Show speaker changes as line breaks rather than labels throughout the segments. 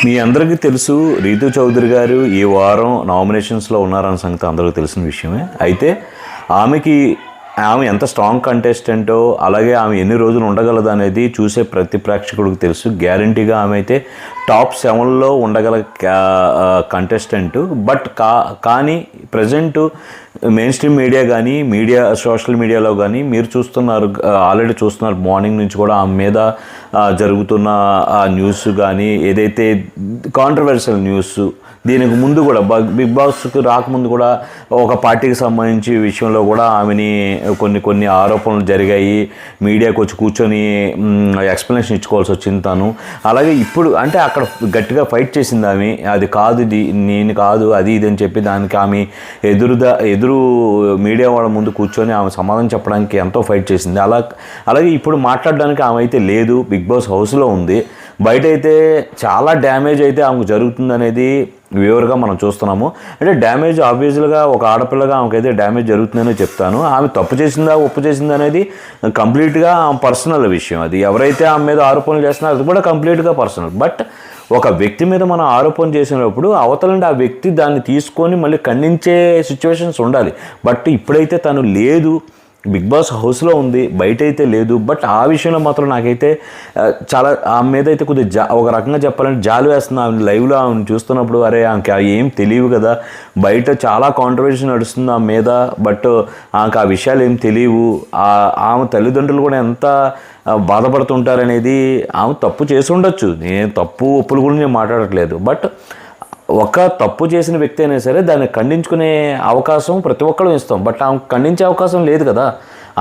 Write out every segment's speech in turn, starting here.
మీ అందరికీ తెలుసు రీతూ చౌదరి గారు ఈ వారం నామినేషన్స్లో ఉన్నారన్న సంగతి అందరికీ తెలిసిన విషయమే. అయితే ఆమె ఎంత స్ట్రాంగ్ కంటెస్టెంటో, అలాగే ఆమె ఎన్ని రోజులు ఉండగలదు అనేది చూసే ప్రతి ప్రేక్షకుడికి తెలుసు. గ్యారంటీగా ఆమె అయితే టాప్ 7లో ఉండగల కంటెస్టెంట్. బట్ కానీ ప్రజెంట్ మెయిన్ స్ట్రీమ్ మీడియా కానీ సోషల్ మీడియాలో కానీ మీరు చూస్తున్నారు, ఆల్రెడీ చూస్తున్నారు మార్నింగ్ నుంచి కూడా ఆమె మీద జరుగుతున్న న్యూస్ కానీ, ఏదైతే కాంట్రవర్షియల్ న్యూస్, దీనికి ముందు కూడా బిగ్ బాస్కి రాకముందు కూడా ఒక పార్టీకి సంబంధించి విషయంలో కూడా ఆమెని కొన్ని ఆరోపణలు జరిగాయి. మీడియాకి వచ్చి కూర్చొని ఎక్స్ప్లెనేషన్ ఇచ్చుకోవాల్సి వచ్చింది తను. అలాగే ఇప్పుడు అంటే అక్కడ గట్టిగా ఫైట్ చేసింది ఆమె. అది కాదు, నేను కాదు, అది ఇది అని చెప్పి దానికి ఆమె ఎదురు మీడియా వాళ్ళ ముందు కూర్చొని ఆమె సమాధానం చెప్పడానికి ఎంతో ఫైట్ చేసింది. అలాగే ఇప్పుడు మాట్లాడడానికి ఆమె అయితే లేదు, బిగ్ బాస్ హౌస్లో ఉంది. బయట అయితే చాలా డ్యామేజ్ అయితే ఆమెకు జరుగుతుంది అనేది వ్యూవర్గా మనం చూస్తున్నాము. అంటే డ్యామేజ్ ఆబ్వియస్గా ఒక ఆడపిల్లగా ఆమెకైతే డ్యామేజ్ జరుగుతుందనే చెప్తాను. ఆమె తప్పు చేసిందా ఒప్పు చేసిందా అనేది కంప్లీట్గా ఆమె పర్సనల్ విషయం. అది ఎవరైతే ఆమె మీద ఆరోపణలు చేస్తున్నారో అది కూడా కంప్లీట్గా పర్సనల్. బట్ ఒక వ్యక్తి మీద మనం ఆరోపణ చేసినప్పుడు అవతలండి ఆ వ్యక్తి దాన్ని తీసుకొని మళ్ళీ ఖండించే సిచ్యువేషన్స్ ఉండాలి. బట్ ఇప్పుడైతే తను లేదు, బిగ్ బాస్ హౌస్లో ఉంది, బయట అయితే లేదు. బట్ ఆ విషయంలో మాత్రం నాకైతే చాలా ఆమె మీద అయితే కొద్దిగా ఒక రకంగా చెప్పాలంటే జాలి వేస్తుంది. ఆమె లైవ్లో ఆమెను చూస్తున్నప్పుడు అరే ఆమెకి ఏం తెలియవు కదా, బయట చాలా కాంట్రవర్సీ నడుస్తుంది ఆమె మీద, బట్ ఆమెకు ఆ విషయాలు ఏం తెలియవు. ఆమె తల్లిదండ్రులు కూడా ఎంత బాధపడుతుంటారనేది, ఆమె తప్పు చేసి ఉండొచ్చు, నేను తప్పు ఒప్పుల గురించి నేను మాట్లాడట్లేదు. బట్ ఒక తప్పు చేసిన వ్యక్తి అయినా సరే దాన్ని ఖండించుకునే అవకాశం ప్రతి ఒక్కరు ఇస్తాం. బట్ ఆమె ఖండించే అవకాశం లేదు కదా,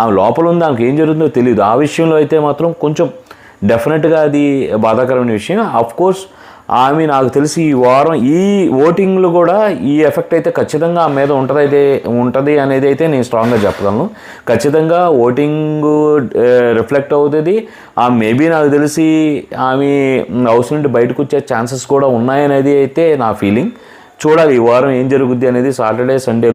ఆమె లోపల ఉంది, ఆమెకి ఏం జరుగుతుందో తెలియదు. ఆ విషయంలో అయితే మాత్రం కొంచెం డెఫినెట్గా అది బాధాకరమైన విషయం. అఫ్కోర్స్ ఆమె నాకు తెలిసి ఈ వారం ఈ ఓటింగ్లు కూడా ఈ ఎఫెక్ట్ అయితే ఖచ్చితంగా ఆమె మీద ఉంటుంది అనేది అయితే నేను స్ట్రాంగ్గా చెప్పగలను. ఖచ్చితంగా ఓటింగ్ రిఫ్లెక్ట్ అవుతుంది. మేబీ నాకు తెలిసి ఆమె హౌస్ నుండి బయటకు వచ్చే ఛాన్సెస్ కూడా ఉన్నాయనేది అయితే నా ఫీలింగ్. చూడాలి ఈ వారం ఏం జరుగుద్ది అనేది. Saturday Sunday